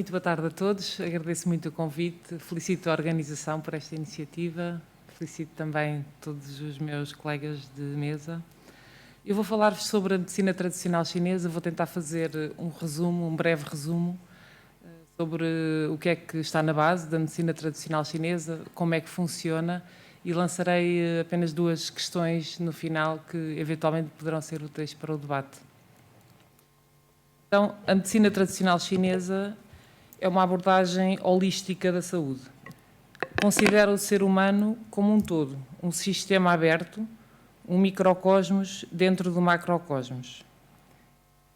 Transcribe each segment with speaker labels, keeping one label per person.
Speaker 1: muito boa tarde a todos, agradeço muito o convite, felicito a organização por esta iniciativa, felicito também todos os meus colegas de mesa. Eu vou falar-vos sobre a medicina tradicional chinesa, vou tentar fazer um breve resumo sobre o que é que está na base da medicina tradicional chinesa, como é que funciona, e lançarei apenas duas questões no final que eventualmente poderão ser úteis para o debate. Então, a medicina tradicional chinesa é uma abordagem holística da saúde. Considera o ser humano como um todo, um sistema aberto, um microcosmos dentro do macrocosmos.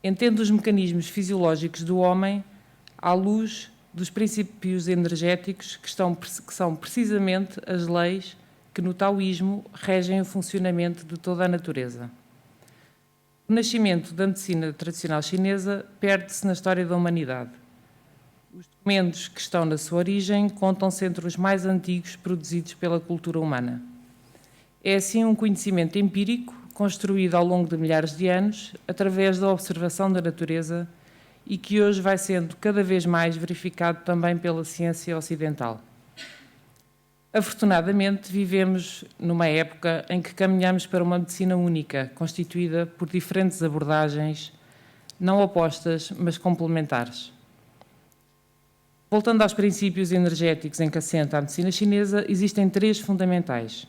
Speaker 1: Entende os mecanismos fisiológicos do homem à luz dos princípios energéticos que são precisamente as leis que no taoísmo regem o funcionamento de toda a natureza. O nascimento da medicina tradicional chinesa perde-se na história da humanidade. Os documentos que estão na sua origem contam-se entre os mais antigos produzidos pela cultura humana. É assim um conhecimento empírico construído ao longo de milhares de anos através da observação da natureza e que hoje vai sendo cada vez mais verificado também pela ciência ocidental. Afortunadamente, vivemos numa época em que caminhamos para uma medicina única, constituída por diferentes abordagens, não opostas, mas complementares. Voltando aos princípios energéticos em que assenta a medicina chinesa, existem três fundamentais.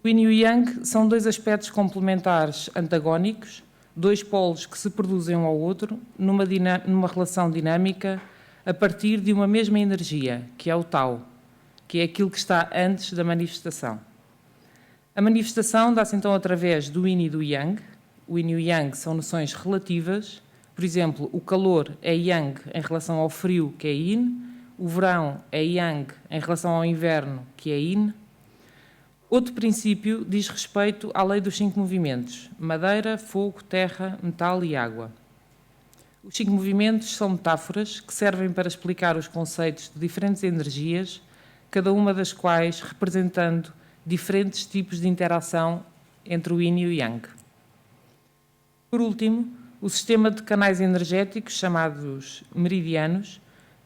Speaker 1: O Yin e o Yang são dois aspectos complementares antagónicos, dois polos que se produzem um ao outro numa relação dinâmica a partir de uma mesma energia, que é o Tao, que é aquilo que está antes da manifestação. A manifestação dá-se então através do Yin e do Yang. O Yin e o Yang são noções relativas. Por exemplo, o calor é Yang em relação ao frio, que é Yin. O verão é Yang em relação ao inverno, que é Yin. Outro princípio diz respeito à lei dos 5 movimentos: madeira, fogo, terra, metal e água. Os 5 movimentos são metáforas que servem para explicar os conceitos de diferentes energias, cada uma das quais representando diferentes tipos de interação entre o Yin e o Yang. Por último, o sistema de canais energéticos, chamados meridianos,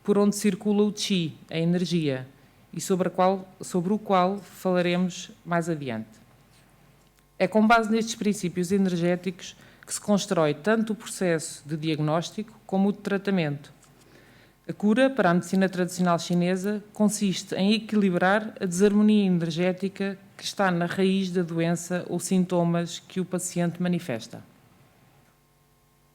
Speaker 1: por onde circula o Qi, a energia, e sobre o qual falaremos mais adiante. É com base nestes princípios energéticos que se constrói tanto o processo de diagnóstico como o de tratamento. A cura, para a medicina tradicional chinesa, consiste em equilibrar a desarmonia energética que está na raiz da doença ou sintomas que o paciente manifesta.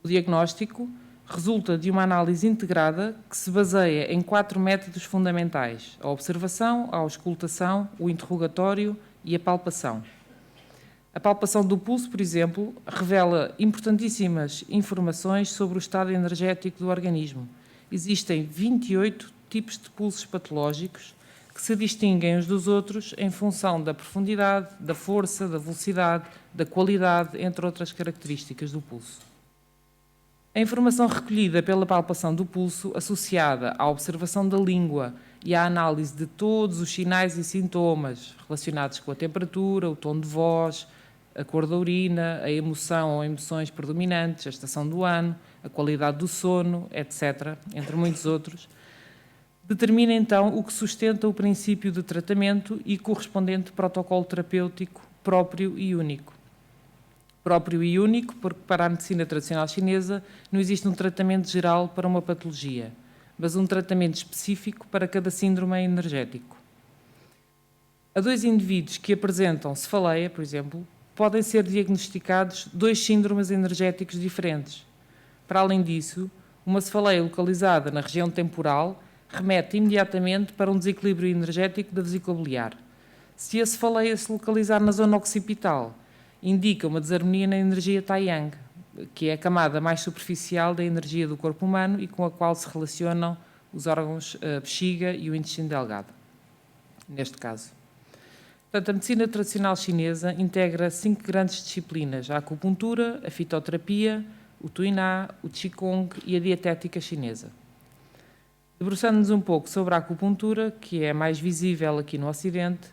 Speaker 1: O diagnóstico resulta de uma análise integrada que se baseia em 4 métodos fundamentais: a observação, a auscultação, o interrogatório e a palpação. A palpação do pulso, por exemplo, revela importantíssimas informações sobre o estado energético do organismo. Existem 28 tipos de pulsos patológicos que se distinguem uns dos outros em função da profundidade, da força, da velocidade, da qualidade, entre outras características do pulso. A informação recolhida pela palpação do pulso, associada à observação da língua e à análise de todos os sinais e sintomas relacionados com a temperatura, o tom de voz, a cor da urina, a emoção ou emoções predominantes, a estação do ano, a qualidade do sono, etc., entre muitos outros, determina então o que sustenta o princípio de tratamento e correspondente protocolo terapêutico próprio e único. Próprio e único porque para a medicina tradicional chinesa não existe um tratamento geral para uma patologia, mas um tratamento específico para cada síndrome energético. A 2 indivíduos que apresentam cefaleia, por exemplo, podem ser diagnosticados 2 síndromes energéticos diferentes. Para além disso, uma cefaleia localizada na região temporal remete imediatamente para um desequilíbrio energético da vesícula biliar. Se a cefaleia se localizar na zona occipital, indica uma desarmonia na energia Taiyang, que é a camada mais superficial da energia do corpo humano e com a qual se relacionam os órgãos bexiga e o intestino delgado, neste caso. Portanto, a medicina tradicional chinesa integra 5 grandes disciplinas: a acupuntura, a fitoterapia, o tuiná, o qigong e a dietética chinesa. Debruçando-nos um pouco sobre a acupuntura, que é mais visível aqui no Ocidente,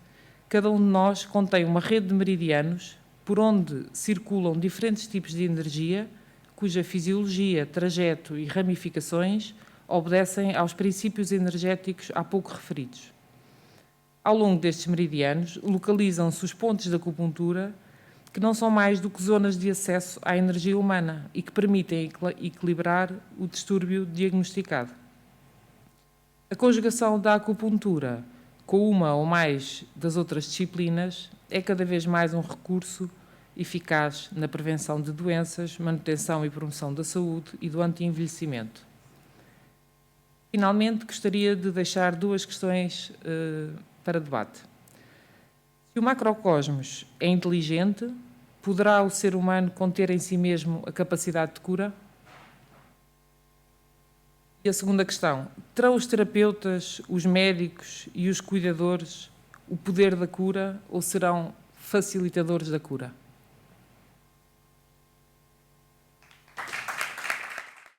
Speaker 1: cada um de nós contém uma rede de meridianos por onde circulam diferentes tipos de energia, cuja fisiologia, trajeto e ramificações obedecem aos princípios energéticos há pouco referidos. Ao longo destes meridianos, localizam-se os pontos de acupuntura que não são mais do que zonas de acesso à energia humana e que permitem equilibrar o distúrbio diagnosticado. A conjugação da acupuntura com uma ou mais das outras disciplinas é cada vez mais um recurso eficaz na prevenção de doenças, manutenção e promoção da saúde e do anti-envelhecimento. Finalmente, gostaria de deixar duas questões para debate. Se o macrocosmos é inteligente, poderá o ser humano conter em si mesmo a capacidade de cura? E a segunda questão, terão os terapeutas, os médicos e os cuidadores o poder da cura ou serão facilitadores da cura?